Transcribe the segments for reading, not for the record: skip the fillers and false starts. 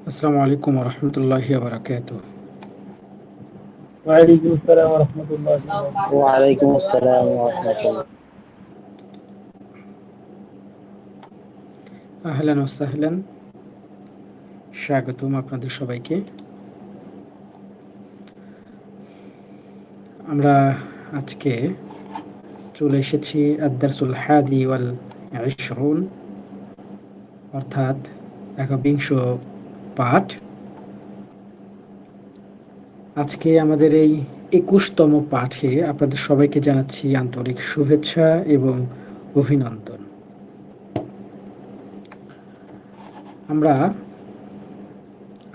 আসসালামু আলাইকুম রহমতুল্লাহি বারাকাতুহ। وعليكم السلام ورحمة الله وبركاته. ওয়ালাইকুম আসসালাম ওয়া রাহমাতুল্লাহ। আহলান ও সাহলান, স্বাগতম আপনাদের সবাইকে। আমরা আজকে চলে এসেছি আদ-দারসুল হাদি ওয়াল 20, অর্থাৎ 21 পাঠ। আজকে আমাদের এই 21তম পাঠে আপনাদের সবাইকে জানাচ্ছি আন্তরিক শুভেচ্ছা এবং অভিনন্দন। আমরা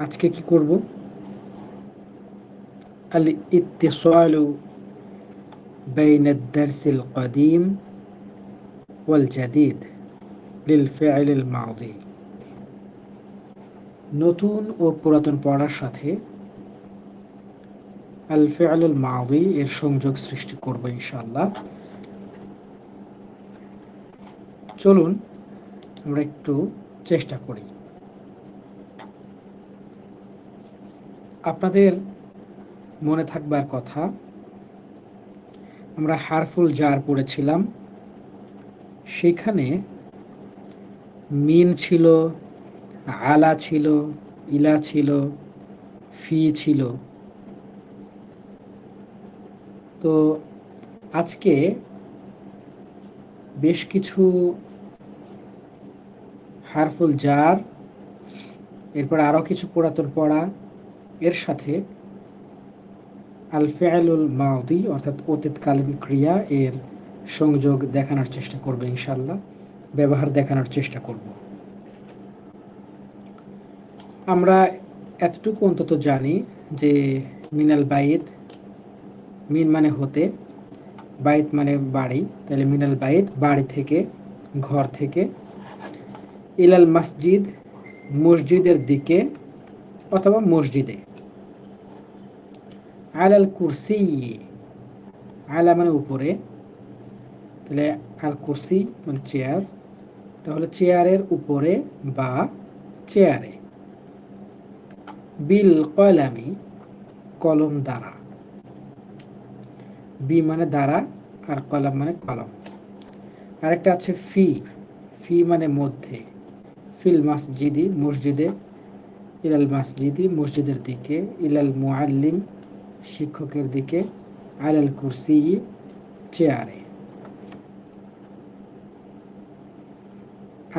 আজকে কি করব? আল ইত্তিসালু বাইনা আদ-দারসিল কাদিম ওয়াল জাদিদ লিল ফি'লিল মাদি। নতুন ও পুরাতন পড়ার সাথে আল ফি'লুল মাদি এর সংযোগ সৃষ্টি করব ইনশাআল্লাহ। চলুন আমরা একটু চেষ্টা করি। আপনাদের মনে থাকবার কথা, আমরা হারফুল জার পড়েছিলাম। সেখানে মিন ছিল, আলা ছিল, ইলা ছিল, ফি ছিল। তো আজকে বেশ কিছু হারফুল জার, এরপর আরও কিছু পুরাতন পড়া, এর সাথে আল ফি'লুল মাদি অর্থাৎ অতীতকালীন ক্রিয়া এর সংযোগ দেখানোর চেষ্টা করব ইনশাআল্লাহ, ব্যবহার দেখানোর চেষ্টা করব। আমরা এতটুকু অন্তত জানি যে মিনাল বাইত, মিন মানে হতে, বাইত মানে বাড়ি, তাহলে মিনাল বাইত বাড়ি থেকে, ঘর থেকে, ইলাল মসজিদ মসজিদের দিকে অথবা মসজিদে, আলাল কুরসি, আলা মানে উপরে, তাহলে আল কুরসি মানে চেয়ার, তাহলে চেয়ারের উপরে বা চেয়ারে, বিল কলামি কলম দ্বারা, বি মানে দ্বারা আর কলম মানে কলম। আরেকটা আছে ফি, ফি মানে মধ্যে, ফিল মসজিদি মসজিদে, ইলাল মসজিদি মসজিদের দিকে, ইলাল মুআল্লিম শিক্ষকের দিকে, আলাল কুরসি চেয়ারে।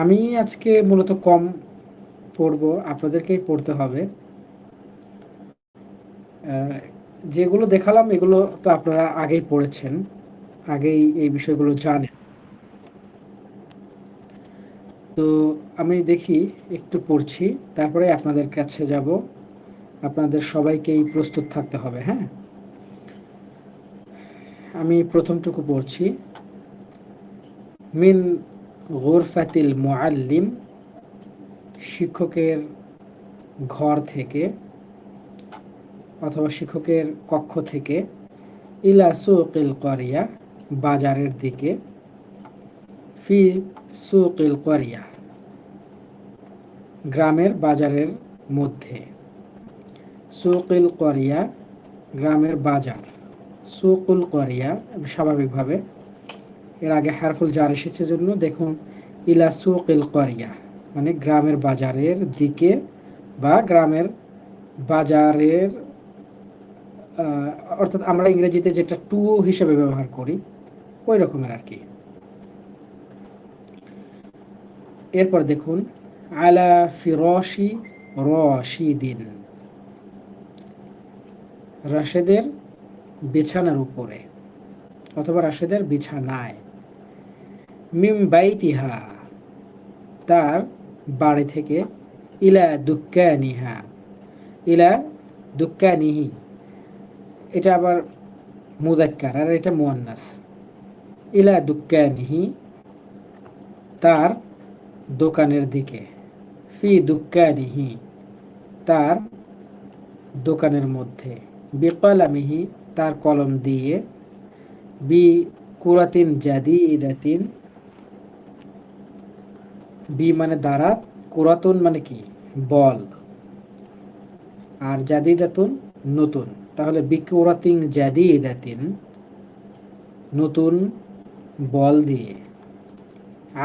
আমি আজকে মূলত কম পড়বো, আপনাদেরকেই পড়তে হবে। যেগুলো দেখালাম এগুলো তো আপনারা আগেই পড়েছেন, আগেই এই বিষয়গুলো জানেন। তো আমি দেখি একটু পড়ছি, তারপরে আপনাদের কাছে যাব। আপনাদের সবাইকেই প্রস্তুত থাকতে হবে, হ্যাঁ। আমি প্রথমটুকু পড়ছি। মিন গুরফাতিল মুআল্লিম শিক্ষকের ঘর থেকে অথবা শিক্ষকের কক্ষ থেকে, ইলা সুকিল করিয়া বাজারের দিকে, ফি সুকিল করিয়া গ্রামের বাজারের মধ্যে, সুকিল করিয়া গ্রামের বাজার, সুকুল করিয়া স্বাভাবিকভাবে, এর আগে হারফুল জার এসেছে জন্য দেখুন ইলা সুকিল করিয়া মানে গ্রামের বাজারের দিকে বা গ্রামের বাজারের, অর্থাৎ আমরা ইংরেজিতে যেটা টু হিসেবে ব্যবহার করি ওই রকমের আর কি। এরপর দেখুন আলা ফিরশি রশিদিন, রাশেদের বিছানার উপরে অথবা রাশেদের বিছানায়, মিম বাইতিহা তার বাড়ি থেকে, ইলা দুক্কানিহা, ইলা দুক্কানিহি এটা আবার মুযাক্কার আর এটা মুয়ান্নাস, ইলা দুক্কানিহি তার দোকানের দিকে, ফি দুক্কানিহি তার দোকানের মধ্যে, বিকলামিহি তার কলম দিয়ে, বি কুরাতিন জাদিদাতিন, বি মানে দ্বারা, কুরাতুন মানে কি বল, আর জাদিদাতুন নতুন। তাহলে বিকুরাতিন জাদিদাতিন নতুন বল দিয়ে,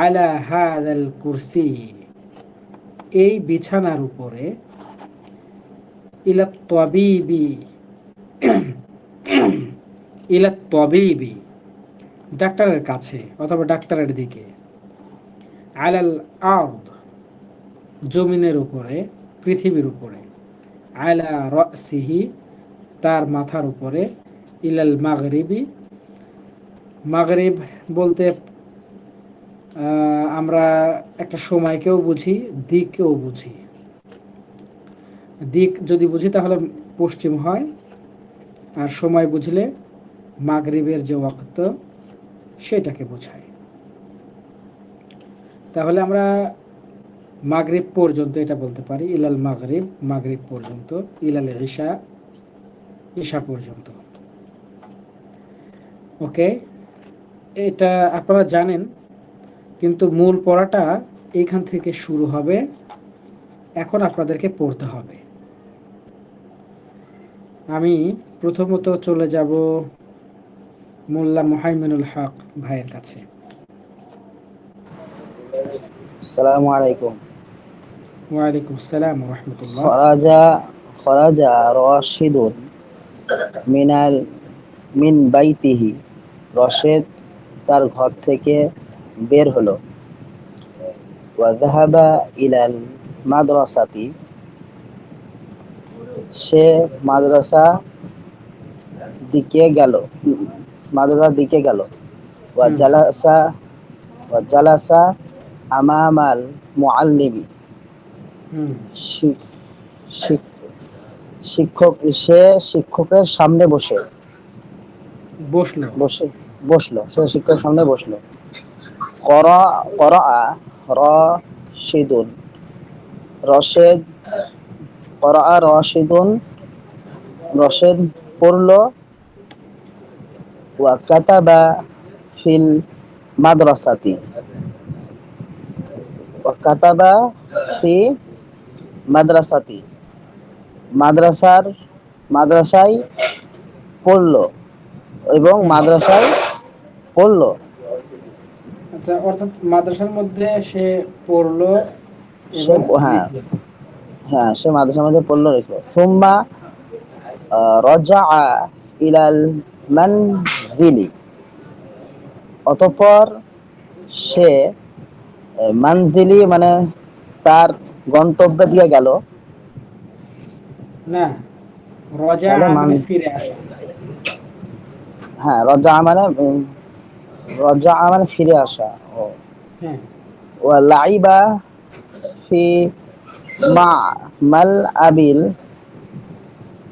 আলা হাদাল কুরসি এই বিছানার উপরে, ইলা তবিবি ইলা তবিবি ডাক্তারের কাছে অথবা ডাক্তারের দিকে, আলাল আরদ জমিনের উপরে, পৃথিবীর উপরে, আলা রাসিহি তার মাথার উপরে, ইলাল মাগরিবি মাগরিব বলতে আমরা একটা সময়কেও বুঝি, দিককেও বুঝি। দিক যদি বুঝি তাহলে পশ্চিম হয়, আর সময় বুঝলে মাগরিবের যে ওয়াক্ত সেটাকে বোঝায়। তাহলে আমরা মাগরিব পর্যন্ত এটা বলতে পারি, ইলাল মাগরিব মাগরিব পর্যন্ত, ইলাল ইশা ইশা পর্যন্ত। ওকে, এটা আপনারা জানেন, কিন্তু মূল পড়াটা এইখান থেকে শুরু হবে, এখন আপনাদেরকে পড়তে হবে। আমি প্রথমত চলে যাব মোল্লা মুহাইমিনুল হক ভাইয়ের কাছে। আসসালামু আলাইকুম। ওয়ালাইকুম আসসালাম ওয়া রাহমাতুল্লাহ। খরাজা খরাজা রশিদুন মিনাল মিন বাইতিহি, রশেদ তার ঘর থেকে বের হলো। ওয়া যাহাবা ইলাল মাদ্রাসাতি, সে মাদ্রাসা দিকে গেল মাদ্রাসার দিকে গেল। ওয়া হুম জালাসা ওয়া জালাসা আমামাল মুআল্লিমি, হুম শি- শি- শিক্ষক সে শিক্ষকের সামনে বসলো। বসে বসলো সে শিক্ষকের সামনে বসলো। করা করা রশিদুন, রশেদ করা রশিদুন, রশেদ পড়লো। ওয়া কাতাবা ফিল মাদ্রাসাতি, ওয়া কাতাবা ফি মাদ্রাসাতি, মাদ্রাসার মাদ্রাসায় পড়লো এবং হুম মাদ্রাসায় পড়লো। আচ্ছা, অর্থাৎ মাদ্রাসার মধ্যে সে পড়লো সে এবং হ্যাঁ লিখলো। হ্যাঁ সে মাদ্রাসার মধ্যে পড়লো লিখলো। সুম্মা রাজাআ ইলাল মানজিলি, অতঃপর সে মানজিলি মানে তার গন্তব্যে দিয়ে গেল। না, রজা তাহলে মানে ফিরে আসা। হ্যাঁ রজা মানে ফিরে আসা। ও হ্যাঁ ওয়া লাইবা ফি মা মাল আবিল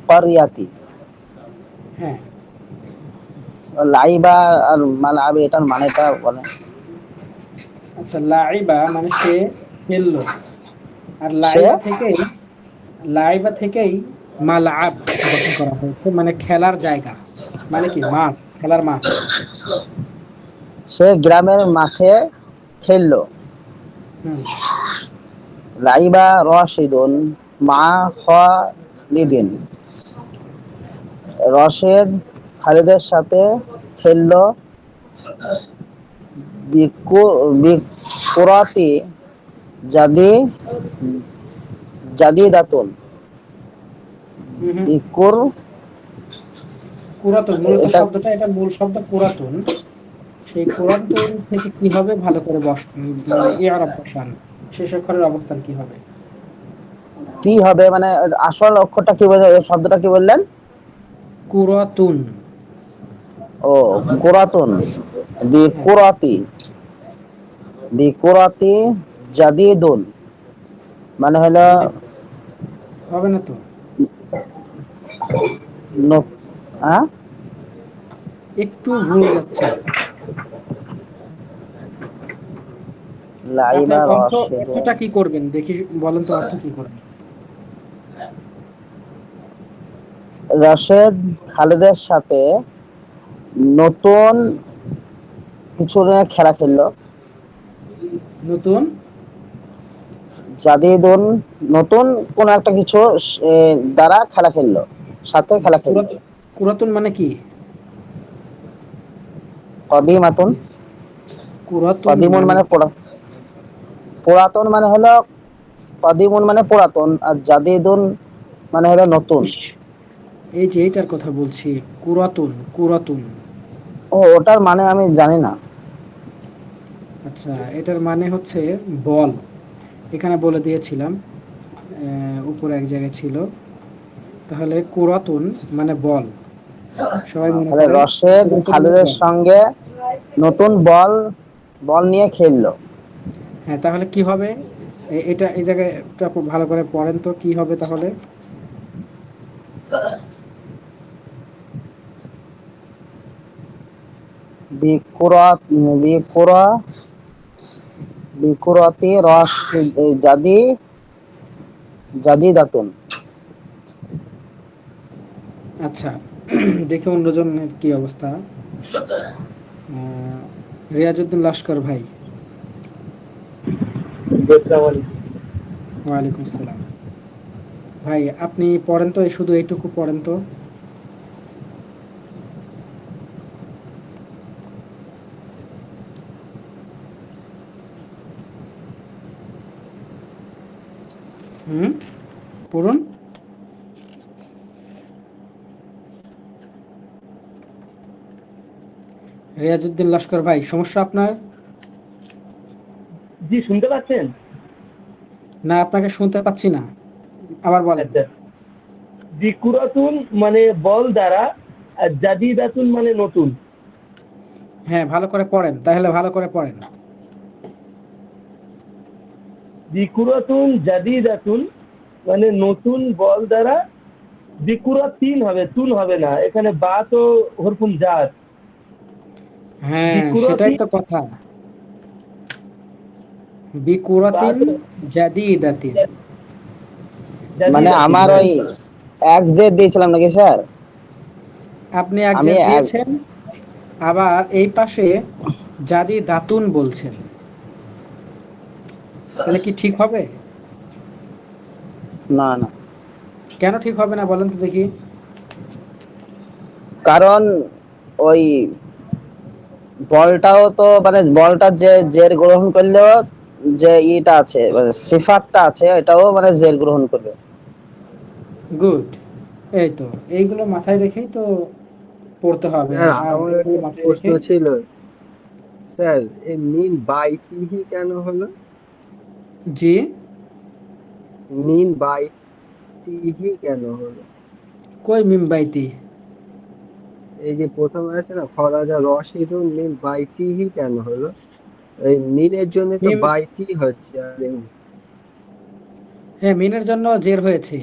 করিয়াতি, হ্যাঁ। লাইবা আর মাল আবি এটার মানেটা বলে। আচ্ছা, লাইবা মানে সে খেললো, আর সে লাইবা থেকেই মালআব গঠন করা হয়েছে, মানে খেলার জায়গা, মানে কি মাঠ, খেলার মাঠ। সে গ্রামের মাঠে খেললো। হুম লাইবা রশিদুন মা খালিদিন, রশেদ খালিদের সাথে খেললো। বিকুরাতি জাদি জাদিদাতুন, হুম হুম। বিকুর পুরাতন, মূলত এটা শব্দটা, এটা মূল শব্দ পুরাতন। সেই পুরাতন থেকে কি হবে ভালো করে মানে ইআরাব বসান, শেষ অক্ষরের অবস্থান কি হবে? কি হবে মানে আসল অক্ষরটা কি শব্দটা কি বললেন? কুরাতুন। ও কুরাতুন, হ্যাঁ, বিকুরাতি বিকুরাতি জাদিদুন মানে হলো মানে হবে না তো, হ্যাঁ একটু ভুল যাচ্ছে। লাইবা আপনার রশিদুন, অর্থটা কি করবেন দেখি, বলেন তো অর্থ কি করবেন? রাশেদ খালেদের সাথে নতুন কিছু নিয়ে খেলা খেললো। নতুন জাদিদুন নতুন কোন একটা কিছু দ্বারা খেলা খেললো, সাথে খেলা খেললো। কুরাতুন, কুরাতুন মানে কি? কদিমাতুন, কুরাতুন কদিমুন মানে মানে পুরাতন মানে হলো, কদিমুন মানে পুরাতন, আর জাদিদুন মানে হলো নতুন। ইস, এই যে এইটার কথা বলছি, কুরাতুন, কুরাতুন। ও, ওটার মানে আমি জানি না। আচ্ছা, এটার মানে হচ্ছে বল। এখানে বলে দিয়েছিলাম, উপরে এক জায়গায় ছিল। তাহলে কুরাতুন মানে বল। সবাই মনে তাহলে করেন রশেদ কুরাতুন মানে খালেদের বল। সঙ্গে নতুন বল বল নিয়ে খেললো। হ্যাঁ, তাহলে কি হবে? এটা এই জায়গায় একটু আপু ভালো করে পড়েন তো কি হবে তাহলে। বিকুরাত, বিকুরা, বিকুরাতি রস, জাদি, জাদিদাতুন। আচ্ছা, দেখে অন্যজনের কি অবস্থা। আহ, রিয়াজউদ্দিন লস্কর ভাই। আসসালামু আলাইকুম। ওয়ালাইকুম আসসালাম। ভাই আপনি পড়েন তো, শুধু এইটুকু পড়েন তো। হুম, পড়ুন। রিয়াজউদ্দিন লস্কর ভাই, সমস্যা আপনার? জি, শুনতে পাচ্ছেন? না, আপনাকে শুনতে পাচ্ছি না, আবার বলেন। আচ্ছা, বিকুরাতুন মানে বল দ্বারা, আর জাদিদাতুন মানে নতুন। হ্যাঁ, ভালো করে পড়েন, তাহলে ভালো করে পড়েন। বিকুরাতুন জাদিদাতুন মানে নতুন বল দ্বারা। বিকুরা তিন হবে, তুন হবে না, এখানে বা তো হরফুন জার। হ্যাঁ, সেটাই বিকুরাতি তো কথা। বা বিকুরাতিন তো জাদিদাতিন। মানে জাদিদাতিন, আমার হ্যাঁ। ওই এক জেড দিয়েছিলাম নাকি স্যার? আপনি এক আমি জের এক, দিয়েছেন, আবার এই পাশে জাদি দাতুন বলছেন। তাহলে কি ঠিক হবে? না না, কেন ঠিক হবে না বলেন তো দেখি। কারণ ওই বলটাও তো মানে বলটার যে জের গ্রহণ করলেও যে ইটা আছে মানে সিফাতটা আছে, এটাও মানে জের গ্রহণ করবে। গুড। এই তো, এইগুলো মাথায় রেখেই তো পড়তে হবে। স্যার আর আমার এগুলো একটা মাথায় প্রশ্ন রেখে ছিল। স্যার, এই মিন বাইতিহি কেন হলো? জি, মিন বাইতিহি কেন হলো? কই মিমবাইতি। এই যে প্রথমে আছে না, খরাজা রশিদুন মিন বাইতিহি কেন হলো? এই মিনের জন্য তো মিম, বাইতি হচ্ছে, আর হ্যাঁ মিনের জন্য জের হয়েছে।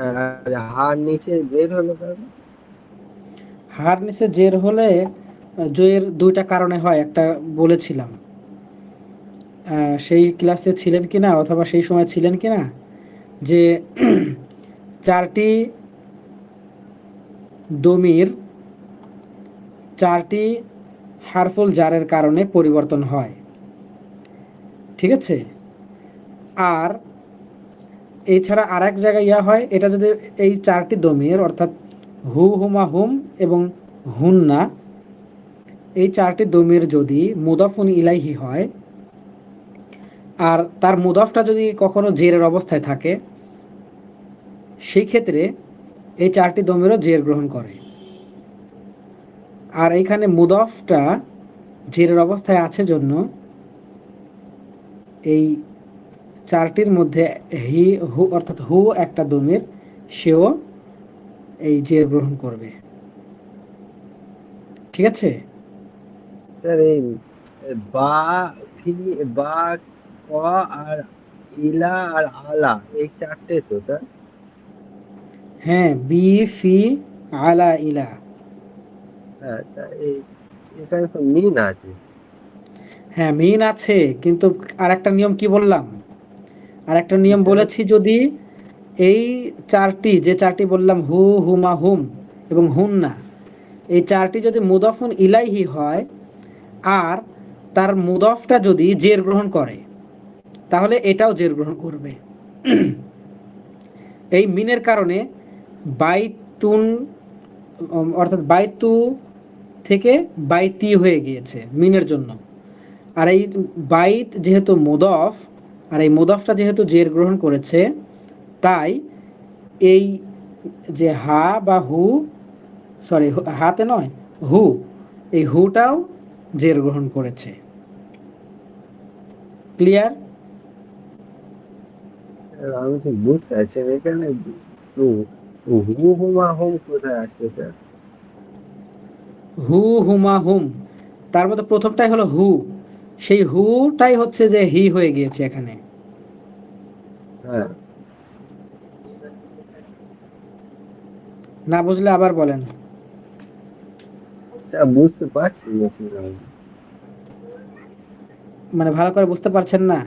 আর হার নিচে বের হলো কেন? হার নিচে জের হলে জয়ের দুইটা কারণে হয়, একটা বলেছিলাম। সেই ক্লাসে ছিলেন কিনা অথবা সেই সময় ছিলেন কিনা, যে চারটি দমির চারটি হারফুল জারের কারণে পরিবর্তন হয়, ঠিক আছে? আর এছাড়া আর এক জায়গায় ইয়া হয়, এটা যদি এই চারটি দমির অর্থাৎ হু, হুমা, হুম এবং হুন্না, এই চারটি দমির যদি মুদাফুন ইলাইহি হয়, আর তার মুদাফটা যদি কখনো জেরের অবস্থায় থাকে, সেই ক্ষেত্রে এই চারটি দমিরও জের গ্রহণ করে। আর এইখানে মুদাফটা জেরের অবস্থায় আছে জন্য এই চারটির মধ্যে হি, হু অর্থাৎ হু একটা দমির, সেও এই জের গ্রহণ করবে, ঠিক আছে? স্যার এই বা, ফি, বা, ক, আর ইলা আর আলা, এই চারটে তো স্যার। হ্যাঁ, বি, ফি, আলা, ইলা। হ্যাঁ, তা এই এখানে তো মিন আছে। হ্যাঁ, মিন আছে, কিন্তু আর একটা নিয়ম কি বললাম? আর একটা কি নিয়ম স্যার? বলেছি, যদি এই চারটি, যে চারটি বললাম হু, হুমা, হুম এবং হুন্না, এই চারটি যদি মুদাফুন ইলাইহি হয় আর তার মুদাফটা যদি জের গ্রহণ করে, তাহলে এটাও জের গ্রহণ করবে। এই মিনের কারণে বাইতুন অর্থাৎ বাইতু থেকে বাইতি হয়ে গিয়েছে মিনের জন্য। আর এই বাইত যেহেতু মুদফ, আর এই মুদফটা যেহেতু জের গ্রহণ করেছে, তাই এই যে হা বা হু, সরি হাতে নয়, হু, এই হুটাও জের গ্রহণ করেছে। ক্লিয়ার? স্যার আমি ঠিক বুঝতে পারছি না, এখানে হুমা হোম কোথায় আসছে স্যার? হু হুমা হুম, তার মধ্যে প্রথমটাই হলো হু, সেই হুটাই হচ্ছে যে হি হয়ে গিয়েছে এখানে। হ্যাঁ, না বুঝলে আবার বলেন। স্যার বুঝতে পারছি না স্যার আমি। মানে ভালো করে বুঝতে পারছেন না?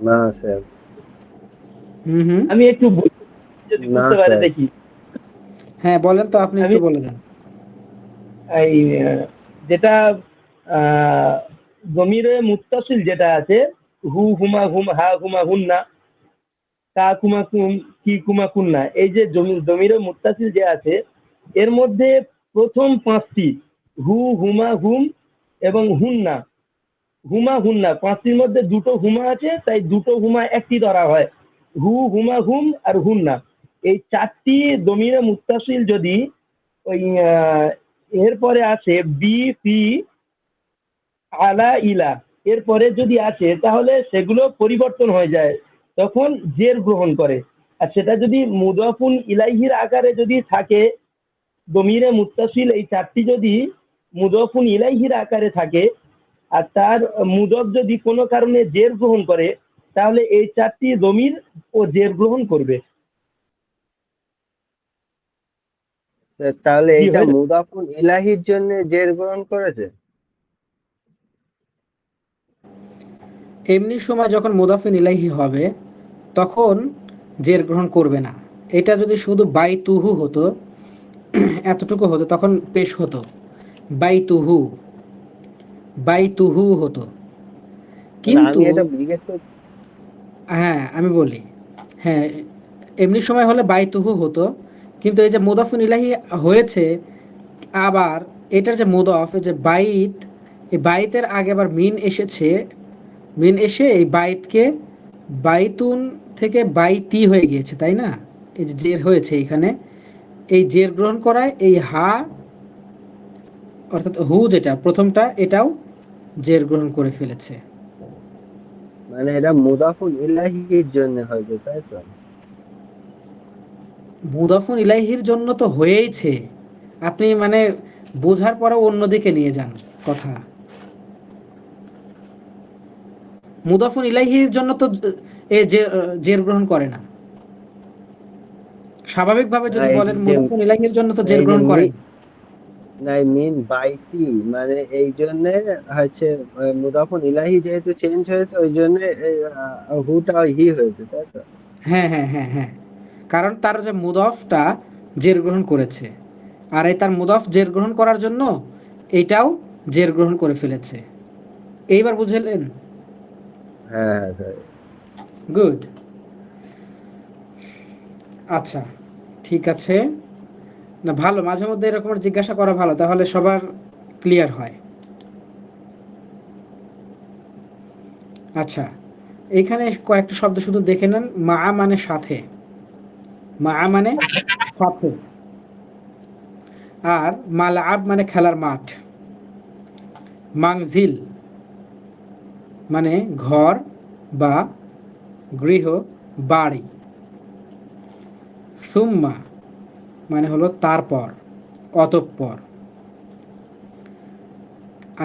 না স্যার। হুম হুম। আমি একটু যদি না বুঝতে পারে স্যার। দেখি। হ্যাঁ বলেন তো, আপনি আমি একটু বলে দেন। এই যেটা আহ জমিরে মুত্তাসিল যেটা আছে, হু হুমা হুম হা হুমা হুন্না, কা কুমা কুম কি কুমা কুন্না, এই যে জমিরে মুত্তাসিল যে আছে, এর মধ্যে প্রথম পাঁচটি হু হুমা হুম এবং হুন্না, হুমা হুন্না পাঁচটির মধ্যে দুটো হুমা আছে, তাই দুটো হুমা একটি ধরা হয়। হু হুমা হুম আর হুন্না, এই চারটি দমিরে মুত্তাসিল যদি ওই এরপরে আসে বি ফি আলা ইলা, এরপরে যদি আসে তাহলে সেগুলো পরিবর্তন হয়ে যায়, তখন জের গ্রহণ করে। আর সেটা যদি মুদাফুন ইলাইহির আকারে যদি থাকে, দমিরে মুত্তাসিল এই চারটি যদি মুদাফুন ইলাইহির আকারে থাকে, আর তার মুদফ যদি কোনো কারণে জের গ্রহণ করে, তাহলে এই চারটি দমির ও জের গ্রহণ করবে। স্যার, তাহলে জি এইটা হয় না? মুদাফুন ইলাহির জন্য জের গ্রহণ করেছে? এমনি সময় যখন মুদাফিন ইলাইহি হবে তখন জের গ্রহণ করবে না। এটা যদি শুধু বাইতুহু হতো, এতটুকু হতো, তখন পেশ হতো বাইতুহু, বাইতুহু হতো। মানে কিন্তু আমি এটা জিজ্ঞেস করছি। হ্যাঁ আমি বলি, হ্যাঁ এমনি সময় হলে বাইতুহু হতো, কিন্তু এই যে মুদাফুন ইলাহি হয়েছে, আবার এটার যে মুদাফ, এই যে বাইত, এই বাইতের আগে আবার মিন এসেছে, মিন এসে এই বাইতকে বাইতুন থেকে বাইতি হয়ে গিয়েছে, তাই না? এই যে জের হয়েছে এখানে, এই জের গ্রহণ করায় এই হা অর্থাৎ হু যেটা প্রথমটা, এটাও জের গ্রহণ করে ফেলেছে। মানে এটা মুদাফুন ইলাহির জন্য হয়েছে, তাই তো? মুদাফুন ইলাইহির জন্য তো হয়েইছে, আপনি মানে বোঝার পরেও অন্যদিকে নিয়ে যান কথা। মুদাফুন ইলাইহির জন্য তো এ জের গ্রহণ করে না। স্বাভাবিকভাবে না যদি এই বলেন যে মুদাফুন ইলাইহির জন্য তো জের এই যে গ্রহণ করে না। না মিন বাইতি, মানে এই জন্য হচ্ছে মুদাফুন ইলাহি যেহেতু চেঞ্জ হয়েছে, ওই জন্য হুটা হি হয়েছে, তাই তো? হ্যাঁ হ্যাঁ হ্যাঁ হ্যাঁ, কারণ তার যে মুদফটা জের গ্রহণ করেছে, আর এই তার মুদফ জের গ্রহণ করার জন্য এইটাও জের গ্রহণ করে ফেলেছে। এইবার বুঝলেন? হ্যাঁ হ্যাঁ স্যার। গুড। আচ্ছা, ঠিক আছে। না ভালো, মাঝে মধ্যে এরকম জিজ্ঞাসা করা ভালো, তাহলে সবার ক্লিয়ার হয়। আচ্ছা, এখানে কয়েকটা শব্দ শুধু দেখে নেন। মা মানে সাথে, মা মানে সাথে, আর মালআব মানে খেলার মাঠ, মাংজিল মানে ঘর বা গৃহ, বাড়ি, সুম্মা মানে হলো তারপর, অতঃপর।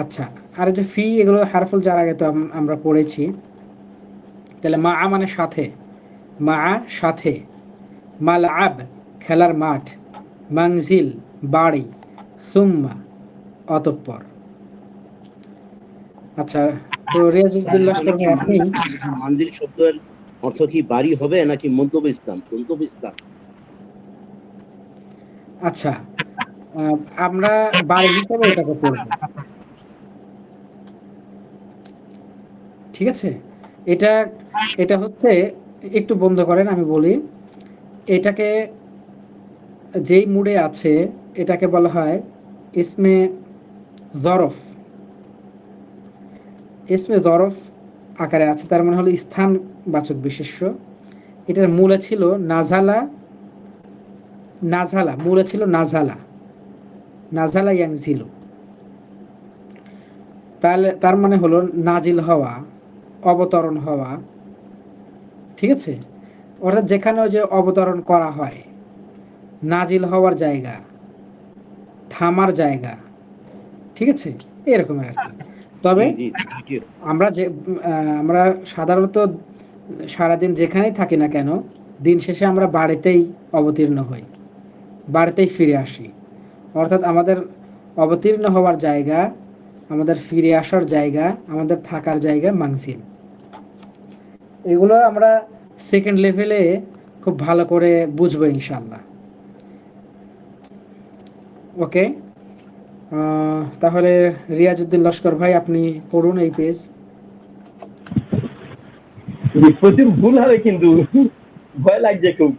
আচ্ছা, আর যে ফি, এগুলো হারফুল যার আগে তো আমরা পড়েছি। তাহলে মা মানে সাথে, মা সাথে, মালআব খেলার মাঠ, মাংজিল বাড়ি, সুম্মা অতঃপর। আচ্ছা, তো স্যার রিয়াজউদ্দিন তাহলে লস্কর কি ভাই আপনি। মান্দির শব্দের অর্থ কি বাড়ি হবে নাকি মন্তব্যস্থান গন্তব্যস্থান? আচ্ছা, আহ, আমরা বাড়ি হিসাবে এটাকে পড়ব, ঠিক আছে? এটা এটা হচ্ছে, একটু বন্ধ করেন আমি বলি। এটাকে যেই মুডে আছে এটাকে বলা হয় ইসমে জরফ। ইসমে জরফ আকারে আছে, তার মানে হলো স্থানবাচক বিশেষ্য। এটার মূলে ছিল নাজালা, নাজালা মূলে ছিল নাজালা, নাজালা ইয়াংজিলু। তাহলে তার মানে হলো নাজিল হওয়া, অবতরণ হওয়া, ঠিক আছে। অর্থাৎ যেখানে ওই যে অবতরণ করা হয়, নাজিল হওয়ার জায়গা, থামার জায়গা, ঠিক আছে, এরকমের আর কি। তবে জি জি থ্যাংক ইউ। আমরা যে আমরা সাধারণত সারাদিন যেখানেই থাকি না কেন, দিন শেষে আমরা বাড়িতেই অবতীর্ণ হই, বাড়িতেই ফিরে আসি। অর্থাৎ আমাদের অবতীর্ণ হওয়ার জায়গা, আমাদের ফিরে আসার জায়গা, আমাদের থাকার জায়গা মানজিল। এগুলো আমরা সেকেন্ড লেভেলে খুব ভালো করে বুঝবো ইনশাল্লাহ। ওকে, তাহলে রিয়াজউদ্দিন লস্কর ভাই আপনি পড়ুন এই পেজ। প্রচুর ভুল হবে কিন্তু, ভয় লাগছে খুব।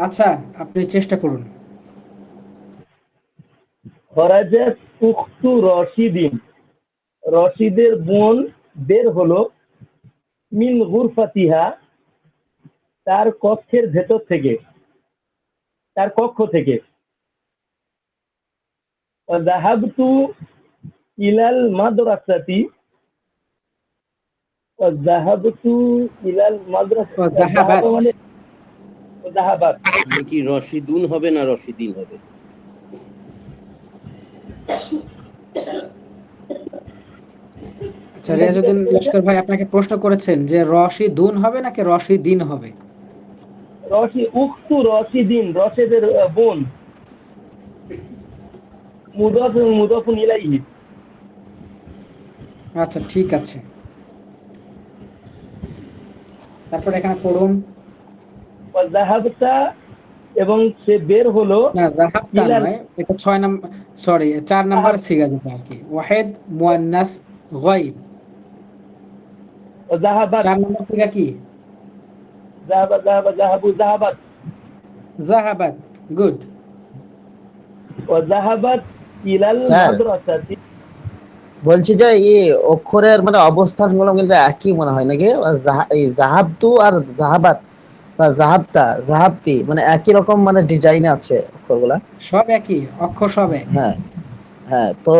আচ্ছা, আপনি চেষ্টা করুন। খরাজাত উখতু রশিদিন, রশিদের বোন বের হলো, মিন গুরফাতিহা, তার কক্ষের ভেতর থেকে, তার কক্ষ থেকে। যাহাবতু ইলাল মাদ্রাসাতি, যাহাবতু ইলাল মাদ্রাসা, যাহাবা জাহাবাত। মানে যাহাবাত। মানে কি রশিদুন হবে না রশিদিন হবে? আচ্ছা, রিয়াজউদ্দিন লস্কর ভাই আপনাকে প্রশ্ন করেছেন যে রশিদুন হবে নাকি রশিদিন হবে? রশি উখতু রশিদিন, রশেদের বোন, মুদাফ মুদাফুন ইলাইহি। আচ্ছা ঠিক আছে, তারপর এখানে পড়ুন। যাহাবতা, এবং সে বের হলো, না, জাহাবতা ইলাল নয়, এটা 6 নম্বর, সরি 4 নম্বর সিগা যেটা আর কি, ওয়াহিদ মুয়ান্নাস গায়ব। যাহাবাত, 4 নম্বর সিগা কি? যাহাবু যাহাবাত, জাহাবাত। গুড। যাহাবাত ইলাল স্যার মাদ্রাসাতি। বলছি যে এই অক্ষরের মানে অবস্থানগুলো কিন্তু একই মনে হয় নাকি? এই জাহাবতু আর জাহাবাত বা জাহাবতা জাহাবতি মানে একই রকম মানে ডিজাইন আছে অক্ষরগুলা। সব একই, অক্ষর সব এক। হ্যাঁ হ্যাঁ, তো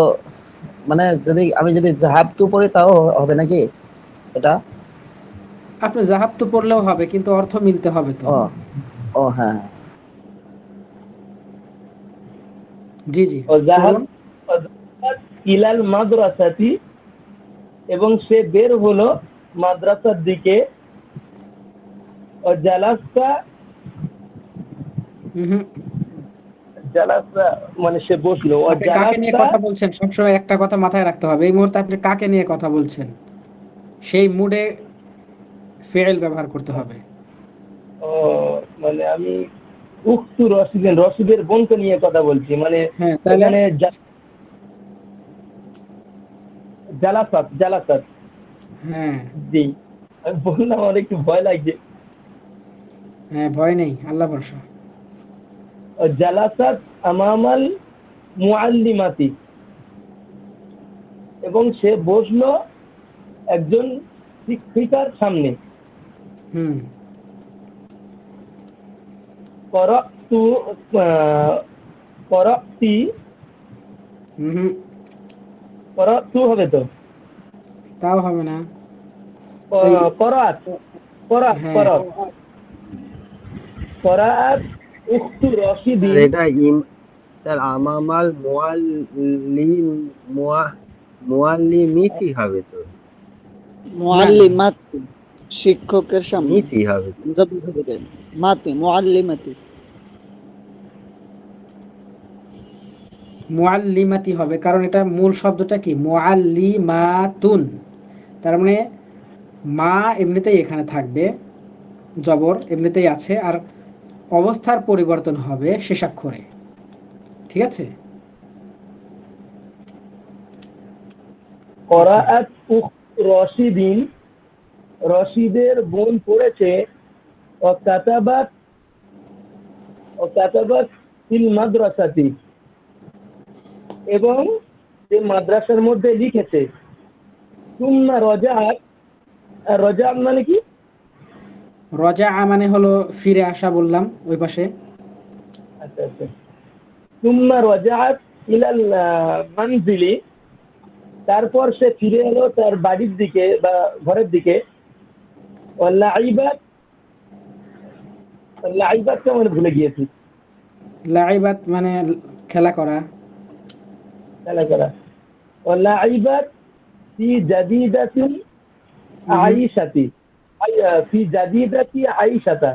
মানে যদি আমি যদি জাহাবতু পড়ি তাও হবে নাকি এটা? আপনি জাহাবতু পড়লেও হবে, কিন্তু অর্থ মিলতে হবে তো। ও ও হ্যাঁ হ্যাঁ। জি জি, যাহাব পড়ুন। ইলাল মাদ্রাসাতি, এবং সে বের হলো মাদ্রাসার দিকে। জালাসা, হুম। জালাসা মানে সে বসলো। আপনি কাকে নিয়ে জালাসা, কথা বলছেন সবসময় একটা কথা মাথায় রাখতে হবে, এই মুহূর্তে আপনি কাকে নিয়ে কথা বলছেন সেই মুডে ফেল ব্যবহার করতে হবে। মানে আমি উক্তু রশিদিন, রশিদের বোনকে নিয়ে কথা বলছি, মানে হ্যাঁ, তাহলে এখানে জালাসাত জালাসাত। হ্যাঁ জি, আমি বললাম আমার একটু ভয় লাগছে। হ্যাঁ, ভয় নেই, আল্লাহ ভরসা। জালাসাত আমামাল মুআল্লিমাতি, এবং সে বসলো একজন শিক্ষিকার সামনে। হুম। করতু, করতি, হুম। করতু হবে তো, তাও হবে না। এই করাত, করাত হ্যাঁ, করাত, করাত উখতু স্যার রশিদিন। এটা স্যার আমামাল মোয়াল্লিম মোয়া মোয়াল্লিমিতি হবে তো, না না, মুআল্লিমাত, শিক্ষকের সামনে, মিতি হবে তো। মাতি মুআল্লিমাতি। মুআল্লিমাতি হবে, কারণ এটা মূল শব্দটা কি মুআল্লিমাতুন, তার মানে মা এমনিতেই এখানে থাকবে, জবর এমনিতেই আছে, আর অবস্থার পরিবর্তন হবে শেষাক্ষরে, ঠিক আছে। আচ্ছা। করাত উখতু রশিদিন, রশিদের বোন পড়েছে ও কাতাবাত ফিল মাদ্রাসাতি, এবং সে মাদ্রাসার মধ্যে লিখেছে। সুম্মা রজাআত, আর রজাআত মানে কি? রজা মানে হলো ফিরে আসা, বললাম ওই পাশে। আচ্ছা আচ্ছা। সুম্মা রজাআত ইলাল মানজিলি, তারপর সে ফিরে এলো তার বাড়ির দিকে বা ঘরের দিকে। ওয়াল্লাইবাত, লাইবাতটা মানে ভুলে গিয়েছি। লাইবাত মানে খেলা করা। খেলা করা। ওয়াল্লাইবাত ফি জাদিদাতি হুম, আইশাতি, ফি জাদিদাতি আইশাতা।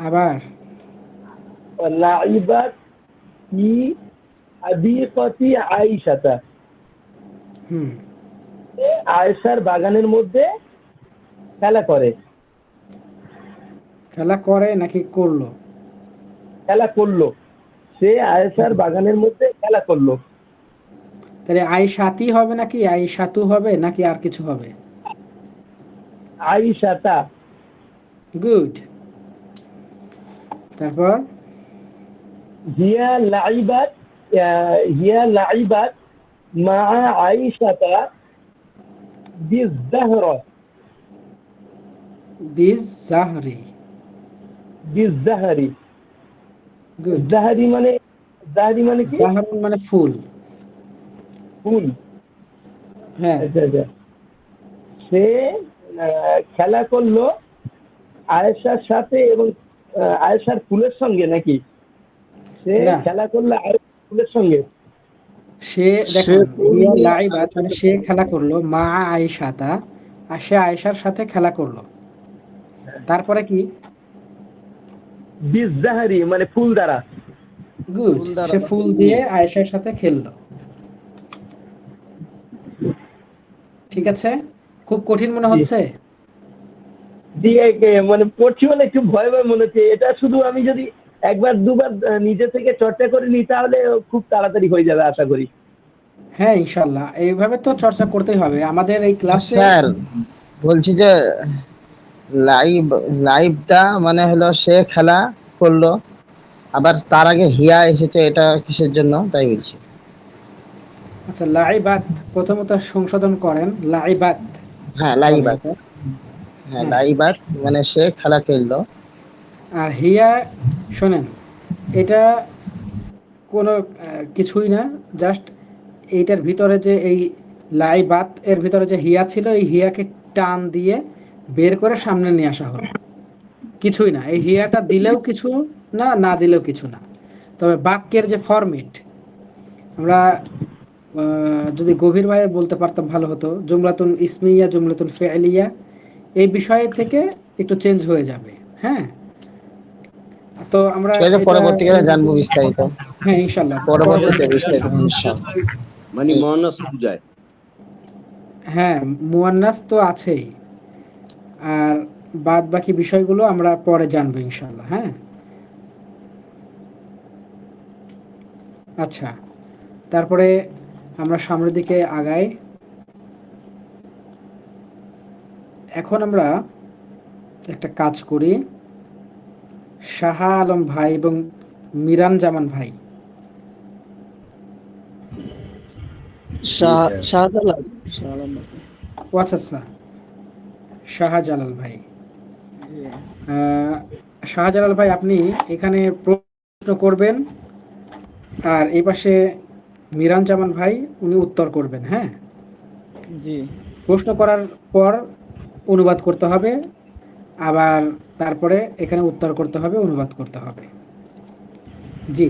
আবার ওয়াল্লাইবাত ফি হাদিকাতি আইশাতা, হুম, আয়েশার বাগানের মধ্যে খেলা করে। খেলা করে নাকি করলো? খেলা করলো, সে আয়েশার বাগানের মধ্যে খেলা করলো। তাহলে আই সাথী হবে নাকি আই সাতু হবে নাকি আর কিছু হবে? আইশাতা। গুড। তারপর হিয়া লাইবাত, হিয়া লাইবাত মা আইশাতা বিজ্জাহরা, বিজ জাহরি। বিজ্জাহরি। গুড। জাহারি মানে, জাহারি মানে কি? জাহরুন মানে ফুল। ফুল। হ্যাঁ, আচ্ছা আচ্ছা। সে খেলা করলো আয়েশার সাথে, এবং আয়েশার ফুলের সঙ্গে নাকি? সে না, খেলা করলো আয়েশার ফুলের সঙ্গে। সে সে দেখুন, হিয়া করলো লাইবাত মানে সে খেলা করলো মা আয়েশাতা, আর সে আয়েশার সাথে খেলা করলো। তারপরে কি? বিজ্জাহারি মানে ফুল দ্বারা। গুড, ফুল দ্বারা সে ফুল দিয়ে আয়েশার সাথে খেললো। ঠিক আছে, খুব কঠিন মনে জি হচ্ছে। দিয়ে মানে পড়ছি মানে একটু ভয় ভয় মনে হচ্ছে। এটা শুধু আমি যদি একবার দুবার নিজে থেকে চর্চা করে নিই তাহলে খুব তাড়াতাড়ি হয়ে যাবে আশা করি। হ্যাঁ, ইনশাল্লাহ এইভাবে তো চর্চা করতেই হবে আমাদের এই ক্লাসে। স্যার বলছি যে লাইভ লাইভটা মানে হলো সে খেলা করলো, আবার তার আগে হিয়া এসেছে, এটা কিসের জন্য তাই বলছি। আচ্ছা, লাইবাত প্রথমত সংশোধন করেন, লাইবাত হ্যাঁ হবে লাইবাত, এটা। হ্যাঁ হ্যাঁ, লাইবাত মানে সে খেলা খেললো। আর হিয়া, শোনেন, এটা কোনো কিছুই না, জাস্ট এইটার ভিতরে যে এই লাইবাত এর ভিতরে যে হিয়া ছিল, এই হিয়াকে টান দিয়ে বের করে সামনে নিয়ে আসা হলো। কিছুই না, এই হিয়াটা দিলেও কিছু না, না দিলেও কিছু না। তবে বাক্যের যে ফরম্যাট, আমরা যদি গভীরভাবে বলতে পারতাম ভালো হতো। জুমলাতুন ইসমিয়া, জুমলাতুন ফেলিয়া, এই বিষয় থেকে একটু চেঞ্জ হয়ে যাবে। হ্যাঁ, তো আমরা ঠিক আছে, এটা, পরবর্তীকালে জানবো বিস্তারিত, হ্যাঁ ইনশাল্লাহ পরবর্তীতে পরবর্তীতে বিস্তারিত জানবো। ইনশাআল্লাহ। মানে মহানাস পূজায়। হ্যাঁ, মুয়ান্নাস তো আছেই, আর বাদ বাকি বিষয়গুলো আমরা পরে জানবো ইনশাল্লাহ। হ্যাঁ, আচ্ছা, তারপরে আমরা সামনের দিকে আগাই। এখন আমরা একটা কাজ করি, শাহ আলম ভাই এবং মিরান জামান ভাই। জি স্যার। শাহজালাল, শাহজালাল। ও আচ্ছা আচ্ছা, শাহজালাল ভাই। জি। শাহজালাল ভাই, আপনি এখানে প্রশ্ন করবেন, আর এই পাশে মিরান জামান ভাই উনি উত্তর করবেন। হ্যাঁ, জি। প্রশ্ন করার পর অনুবাদ করতে হবে, আবার তারপরে এখানে উত্তর করতে হবে, অনুবাদ করতে হবে। জি।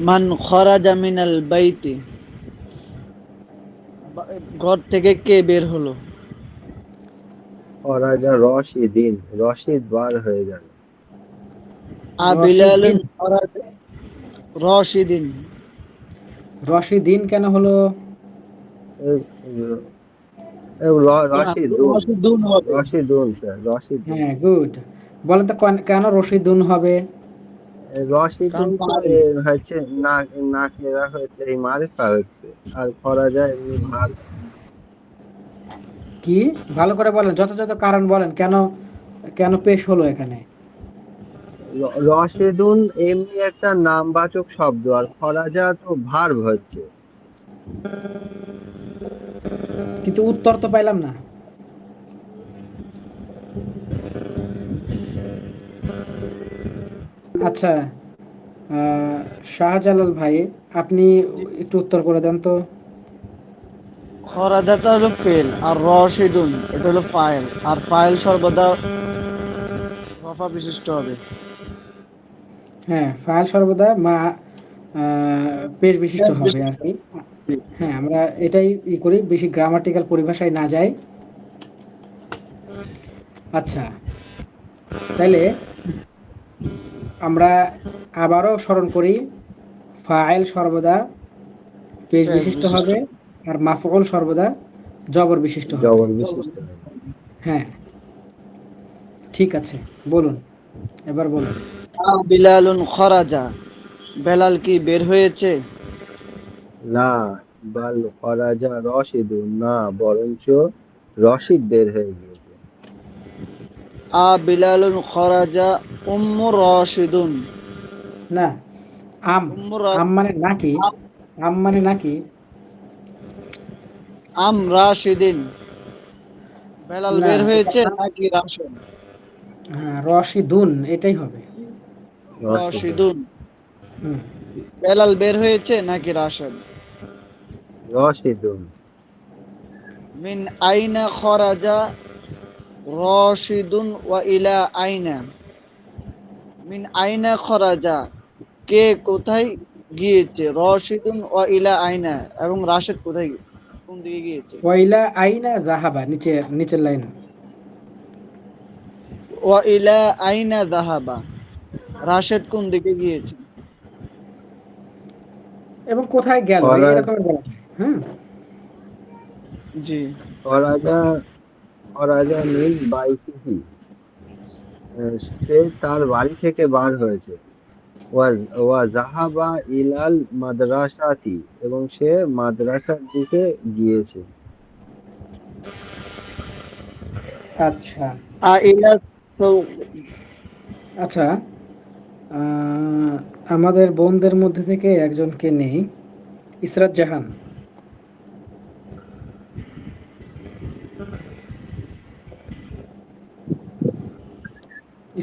মান খরাজা মিনাল বাইতি, ঘর থেকে কে বের হলো? খরাজা রশিদিন, রশিদ বার হয়ে গেল। রশিদিন। আবিলালুন খরাজা রশিদিন। রশিদিন কেন হলো? এ- রশিদুন, রশিদুন হবে। রশিদুন স্যার, রশিদুন। হ্যাঁ, গুড। বলেন তো কেন রশিদুন হবে? কারণ রশিদুন তো পাহাড়ি। হচ্ছে না, নাকেরা হচ্ছে এই মারিফা হচ্ছে, আর খরাজা এমনি ভার। কি ভালো করে বলেন, যথাযথ কারণ বলেন, কেন কেন পেশ হলো এখানে। রশেদুন এমনি একটা নামবাচক শব্দ, আর খরাজা তো ভার্ব হচ্ছে। কিন্তু উত্তর তো পাইলাম না। আচ্ছা, শাহজালাল ভাই, আপনি একটু উত্তর করে দেন তো। খরাজাটা হলো ফেল, আর রশিদুন এটা হলো ফাইল, আর ফাইল সর্বদা রফা বিশিষ্ট হবে। হ্যাঁ, ফাইল সর্বদা পেশ বিশিষ্ট পেশ হবে আর বিশিষ্ট। কি। জি। হ্যাঁ, আমরা এটাই করি, বেশি গ্রামাটিক্যাল পরিভাষায় না যাই। আচ্ছা, তাইলে আমরা আবারও স্মরণ করি, ফাইল সর্বদা পেশ পেশ বিশিষ্ট বিশিষ্ট। হবে, আর মাফউল সর্বদা জবর বিশিষ্ট হবে। জবর বিশিষ্ট হবে। হ্যাঁ, ঠিক আছে, বলুন, এবার বলুন। বিলালুন খরাজা, বেলাল কি বের হয়েছে? না, বাল খরাজা রশিদুন, না বরঞ্চ রশিদ বের হয়ে গিয়েছে। বিলালুন খরাজা উম্মু রশিদুন। না, আম উম্মু আম মানে নাকি, আম মানে নাকি। আম রাশিদিন, বেলাল না, বের এটা হয়েছে আম। নাকি রাশেদ? হ্যাঁ, রশিদুন এটাই হবে। রশিদুন। রশিদুন, হুম। বেলাল বের হয়েছে নাকি রাশেদ? রশিদুন। মিন আইনা খরাজা রশিদুন ওয়া ইলা আইনা। মিন আইনা খরাজা, কে কোথায় গিয়েছে? রশিদুন ওয়া ইলা আইনা, এবং রাশেদ কোথায়, কোন দিকে গিয়েছে? ওয়াইলা আইনা যাহাবা, নিচের লাইন। ওয়া ইলা আইনা যাহাবা, রাশেদ কোন দিকে গিয়েছে? এবং কোথায় গেল, খরা এরকম বলা হয়। হ্যাঁ, জি। খরাজা খরাজা মিন বাইতিহি, সে তার বাড়ি থেকে বার হয়েছে। ওয়া ওয়া জাহাবা ইলাল মাদ্রাসাতি, এবং সে মাদ্রাসার দিকে গিয়েছে। আচ্ছা। ইলা সৌ, আচ্ছা, আমাদের বোনদের মধ্যে থেকে একজনকে নেই, ইসরাত জাহান।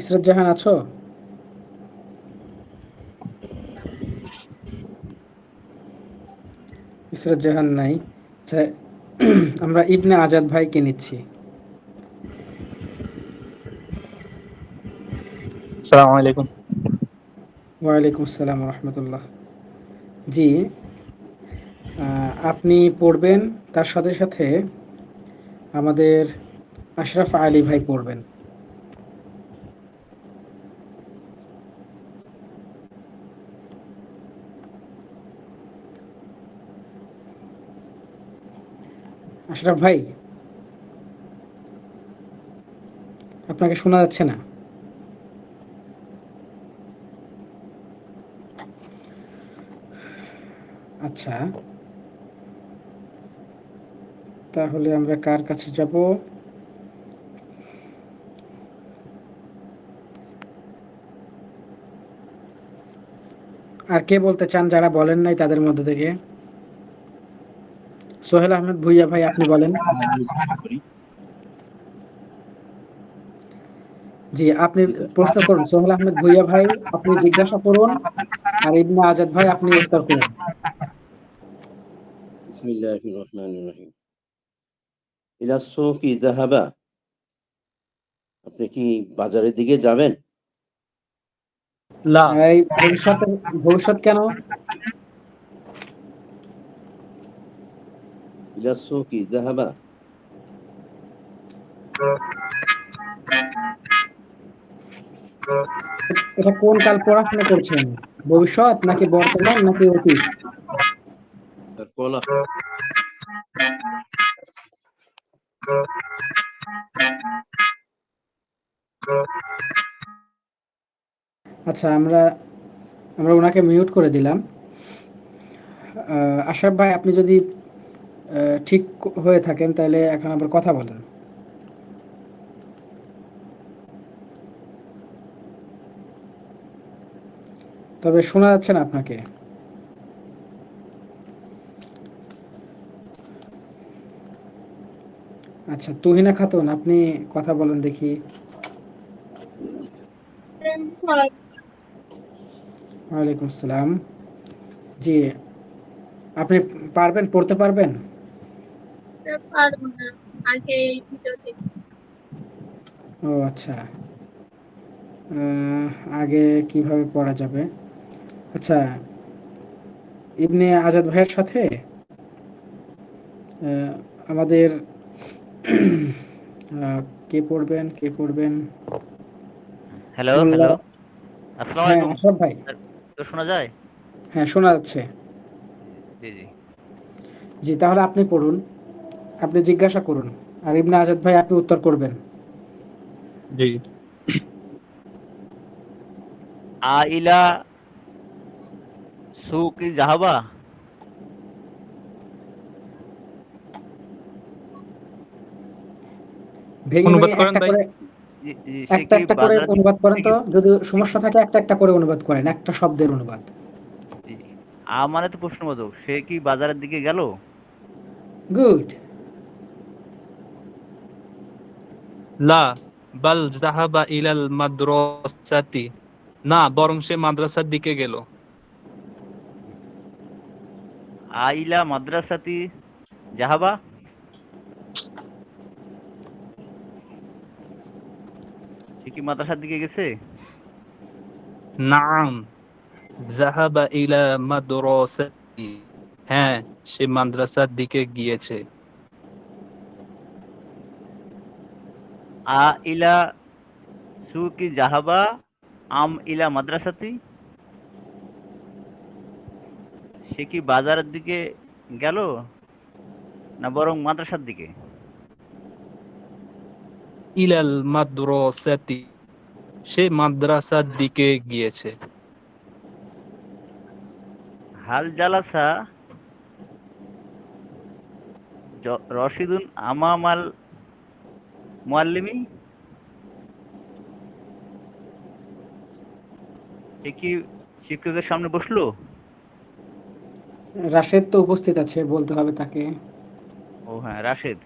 ইসরাত জাহান আছো? ইসরাত জাহান নাই। আচ্ছা, আমরা ইবনে আজাদ ভাইকে নিচ্ছি। আসসালামু আলাইকুম। ওয়ালাইকুম আসসালাম রহমতুল্লাহ। জি, আপনি পড়বেন, তার সাথে সাথে আমাদের আশরাফ আলী ভাই পড়বেন। আশরাফ ভাই, আপনাকে শোনা যাচ্ছে না। আচ্ছা, তাহলে আমরা কার কাছে যাব? আর কে বলতে চান যারা বলেন নাই তাদের মধ্যে থেকে? সোহেল আহমেদ ভুইয়া ভাই, আপনি বলেন। আমি চেষ্টা করি। জি, আপনি জি স্যার। প্রশ্ন করুন। সোহেল আহমেদ ভুইয়া ভাই, আপনি জিজ্ঞাসা করুন, আর ইবনে আজাদ ভাই আপনি উত্তর করুন। বিসমিল্লাহির রহমানির রহিম। ইলা সুকি যাহাবা, আপনি কি বাজারের দিকে যাবেন? লা। এই ভবিষ্যৎ কেন? ইলা সুকি যাহাবা। এটা কোন কাল পড়াশোনা করছেন? ভবিষ্যৎ নাকি বর্তমান নাকি অতীত? স্যার কলা। আচ্ছা, আমরা আমরা ওনাকে মিউট করে দিলাম। আশরাফ ভাই, আপনি যদি ঠিক হয়ে থাকেন তাহলে এখন আবার কথা বলেন। তবে শোনা যাচ্ছে না আপনাকে। আচ্ছা, তুহিনা খাতুন, আপনি কথা বলেন দেখি। ওয়ালাইকুম আসসালাম। জি, আপনি পারবেন, পড়তে পারবেন? পারবো না, আগে এই ভিডিও দেখি। ও আচ্ছা। আহ, আগে কিভাবে পড়া যাবে? আচ্ছা, ইবনে আজাদ ভাইয়ের সাথে আমাদের কে পড়বেন, কে পড়বেন? হ্যালো, মোল্লা। হ্যালো। আসসালামু হ্যাঁ, আলাইকুম। আশরাফ ভাই। তো শোনা যায়? হ্যাঁ, শোনা যাচ্ছে। জি, জি। জি, তাহলে আপনি পড়ুন, আপনি জিজ্ঞাসা করুন, আর ইবনে আজাদ ভাই আপনি উত্তর করবেন। জি। আইলা সুকি জাহাবা। ভেঙে অনুবাদ ভেঙে করেন একটা ভাই। করে, জি, জি, সে একটা কি একটা করে বাজার অনুবাদ করেন থেকে তো, যদি সে সমস্যা কি থাকে একটা একটা করে অনুবাদ করেন, একটা শব্দের অনুবাদ। জি, জি। মানে তো প্রশ্নবোধক। সে কি বাজারের দিকে গেল? গুড। লা বাল যাহাবা ইলাল মাদ্রাসাতি। না, বরং সে মাদ্রাসার দিকে গেল। আইলা মাদ্রাসাতি জাহাবা। সে কি মাদ্রাসার দিকে গেছে? নাম যাহাবা ইলা মাদ্রাসাতি। হ্যাঁ, সে মাদ্রাসার দিকে গিয়েছে। আইলা সুকি জাহাবা আম ইলা মাদ্রাসাতি। সে কি বাজারের দিকে গেল না বরং মাদ্রাসার দিকে? ইলাল মাদ্রাসাতি। সে মাদ্রাসার দিকে গিয়েছে। হাল জালাসা রশিদুন আমামাল মুআল্লিমি। সে কি শিক্ষকের সামনে বসলো? রাশেদ তো উপস্থিত আছে, বলতে হবে তাকে। ও হ্যাঁ, রাশেদ।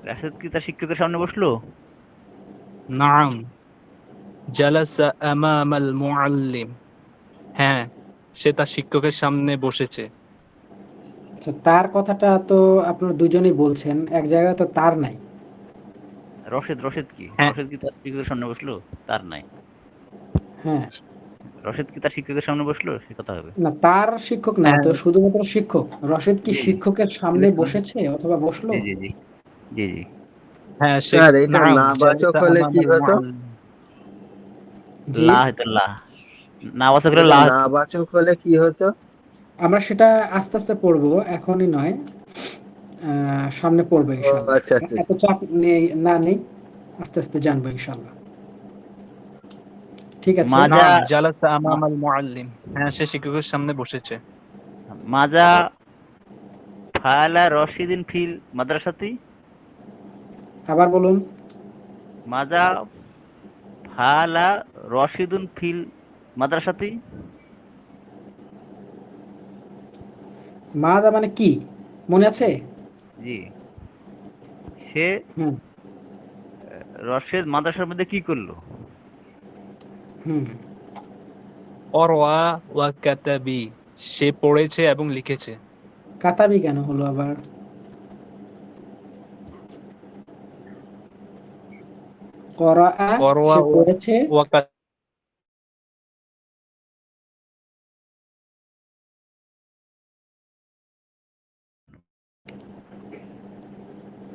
রাশেদ কি তার শিক্ষকের সামনে বসলো? নাম জালাসা আমামাল মুআল্লিম। হ্যাঁ, সে তার শিক্ষকের সামনে বসেছে। আচ্ছা, তার কথাটা তো আপনারা দুজনেই বলছেন, এক জায়গায় তো তার নাই। রশেদ কি? হ্যাঁ, রশেদ কি তার শিক্ষকের সামনে বসলো? তার নাই। হ্যাঁ, রশেদ কি তার শিক্ষকের সামনে বসলো? সে কথা হবে। না তার শিক্ষক না হ্যাঁ, তো, শুধুমাত্র শিক্ষক। রশেদ কি জি, জি। শিক্ষকের সামনে শিক্ষকের সামনে। বসেছে অথবা বসলো? জি, জি, জি। জি, জি। হ্যাঁ, সে স্যার এটা নাম নাবাচক জালাসা হলে কি আমামাল হতো? মুআল্লিম। জি, লা হয়তো লা। না বাসা করে এটা লা হতো। নাবাচক হলে কি হতো? আমরা সেটা আস্তে আস্তে পড়বো, এখনই নয়। সামনে পড়বো ও ইনশাল্লাহ। আচ্ছা আচ্ছা এত আচ্ছা। চাপ নেই, না নেই, আস্তে আস্তে জানবো ইনশাল্লাহ। ঠিক আছে। মাজা নাম জালাসা মা- আমামাল মুআল্লিম। হ্যাঁ, সে শিক্ষকের সামনে বসেছে। মাজা ফাআলা রশিদিন ফিল মাদ্রাসাতি। আবার বলুন। মাজা ফাআলা রশিদুন ফিল মাদ্রাসাতি। মাজা মানে কি, মনে আছে? জি। সে হুম, রশেদ মাদ্রাসার মধ্যে কি করলো? হুম। অরওয়া ওয়া কাতাবি। সে পড়েছে এবং লিখেছে। কাতাবি কেন হলো আবার? করাআ, অরওয়া সে পড়েছে। ওয়া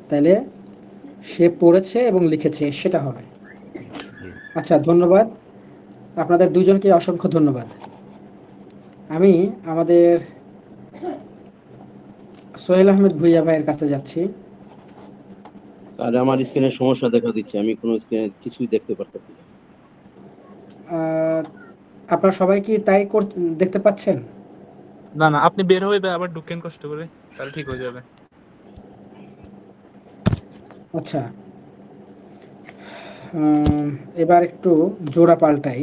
তাইলে সে পড়েছে এবং লিখেছে, সেটা হবে। জি। আচ্ছা, ধন্যবাদ। আপনাদের দুজনকে অসংখ্য ধন্যবাদ। আমি আমাদের সোহেল আহমেদ ভুইয়া ভাইয়ের কাছে যাচ্ছি। আর আমার স্ক্রিনে সমস্যা দেখা দিচ্ছে, আমি কোনো স্ক্রিনে কিছুই দেখতে পারতেছি না। আপনারা সবাই কি তাই দেখতে পাচ্ছেন? না না, আপনি বের হয়ে আবার ঢুকেন কষ্ট করে, তাহলে ঠিক হয়ে যাবে। আচ্ছা, এবার একটু জোড়া পাল্টাই।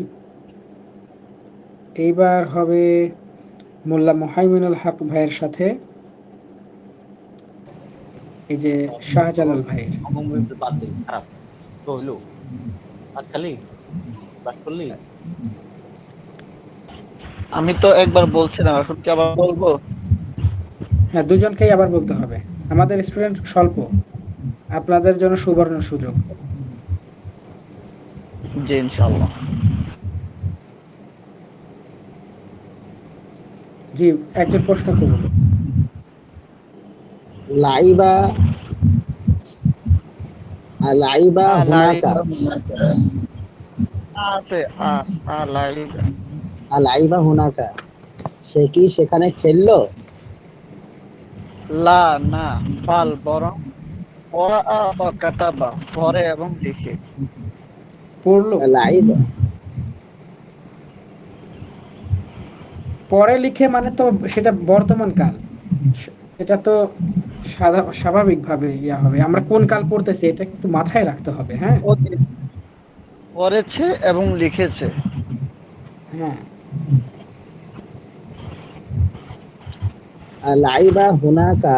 এইবার হবে মোল্লা মোহাইমিনুল হক ভাইয়ের সাথে এই যে শাহজালাল ভাইয়ের। বাদ দে, খারাপ তো হইলো। আর খালি বাস করলি। আমি তো একবার বলছিলাম, এখন কি আবার বলবো? হ্যাঁ, দুজনকেই আবার বলতে হবে। আমাদের স্টুডেন্ট স্বল্প, আপনাদের জন্য সুবর্ণ সুযোগ। জি ইনশাআল্লাহ। জি, একজন প্রশ্ন করুন। লাইবা লাইবা হুনাকা, আছে লাইবা। লাইবা হুনাকা, সে কি সেখানে খেললো? লা না, বাল বরং ওয়া বা কাতাবা পড়ে এবং লিখে। পড়লো, লাইবা পরে লিখে মানে তো সেটা বর্তমান কাল, এটা তো স্বাভাবিকভাবে ইয়া হবে। আমরা কোন কাল পড়তেছি এটা একটু মাথায় রাখতে হবে। হ্যাঁ অতীত পড়েছে এবং লিখেছে। হ্যাঁ, লাইবা হুনাকা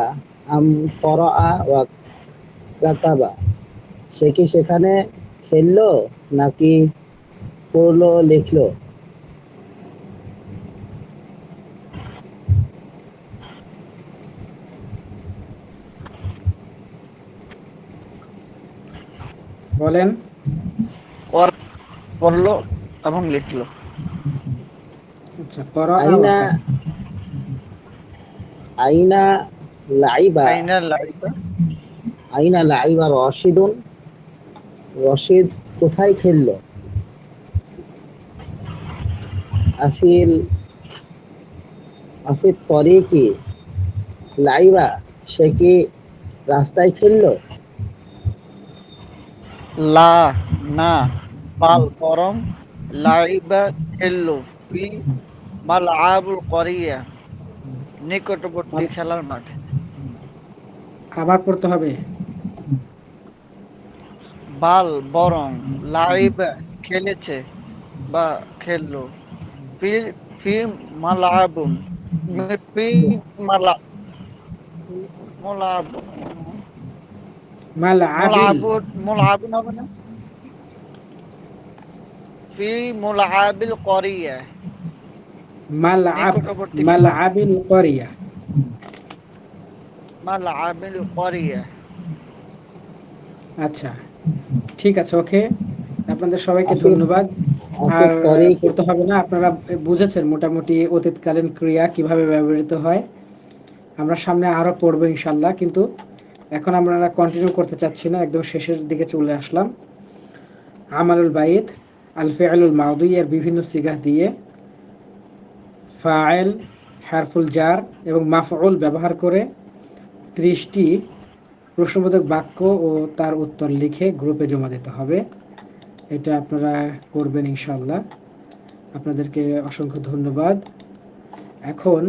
আম করাআ ওয়া কাতাবা, সে কি সেখানে খেললো নাকি পড়লো লিখলো? বলেন। পড়লো এবং লিখলো। আচ্ছা, করা আইনা আইনা লাইবা আইনা লাইবা, আইনা লাইবা রশিদুন, রশিদ কোথায় খেললো? আফিল আফিল তরিকি লাইবা, সে কি রাস্তায় খেললো? লা না, বাল বরং লাইবা খেললো ফি মালআবুল করিয়া নিকটবর্তী খেলার মাঠে। আবার পড়তে হবে। বাল বরং লাইবা খেলেছে বা খেললো ফি ফি মালআবুন ফি মালা মালআব মাল আবিল, মালআবুন হবে না? ফি মুলআবিল করিয়া মাল আব, নিকটবর্তী মাল খেলার মাঠে। আবিল করিয়া। মালআবিল করিয়া। আচ্ছা, ঠিক আছে, ওকে। আপনাদের সবাইকে আফিল ধন্যবাদ। আর আফিল তরিকি পড়তে হবে না, আপনারা বুঝেছেন মোটামুটি অতীতকালীন ক্রিয়া কিভাবে ব্যবহৃত হয়। আমরা সামনে আরো পড়বো ইনশাল্লাহ, কিন্তু এখন আমরা কন্টিনিউ করতে চাচ্ছি না, একদম শেষের দিকে চলে আসলাম। আমালুল বাইত আল ফিআলুল মাদি এর বিভিন্ন সিগাহ দিয়ে ফাইল, হারফুল জার এবং মাফউল ব্যবহার করে 30টি প্রশ্নবোধক বাক্য ও তার উত্তর লিখে গ্রুপে জমা দিতে হবে। এটা আপনারা করবেন ইনশাল্লাহ। আপনাদেরকে অসংখ্য ধন্যবাদ। এখন